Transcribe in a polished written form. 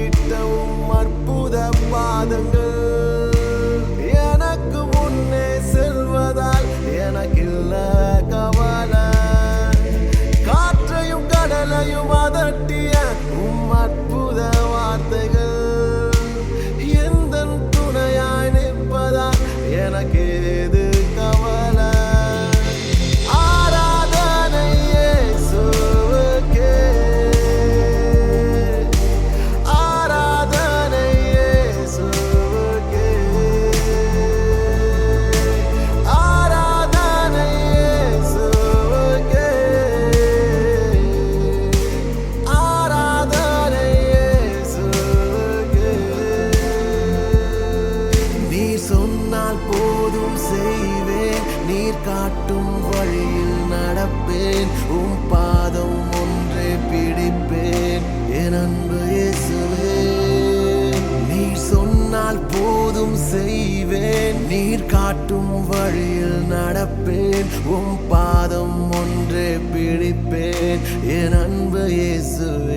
காட்டிட்டவும் அற்புத பாதங்கள் எனக்கு முன்னே செல்வதால் எனக்கில்ல கவலை. காற்றையும் கடலையும் அதட்டிய அற்புத வார்த்தைகள் எந்தன் துணையாய் நிற்பதால் எனக்கு ஏது கவலை. ஆராதனை இயேசுவுக்கே, ஆராதனை இயேசுவுக்கே, ஆராதனை இயேசுவுக்கே, ஆராதனை இயேசுவுக்கே. நீர் சொன்னால் போதும் செய்வேன், நீர் காட்டும் வழியில் நடப்பேன், உம் பாதம் ஒன்றே பிடிப்பேன் என் அன்பு இயேசுவே. நீர் சொன்னால் போதும் செய்வேன், நீர் காட்டும் வழியில் நடப்பேன், உம் பாதம் ஒன்றே பிடிப்பேன் என் அன்பு இயேசுவே.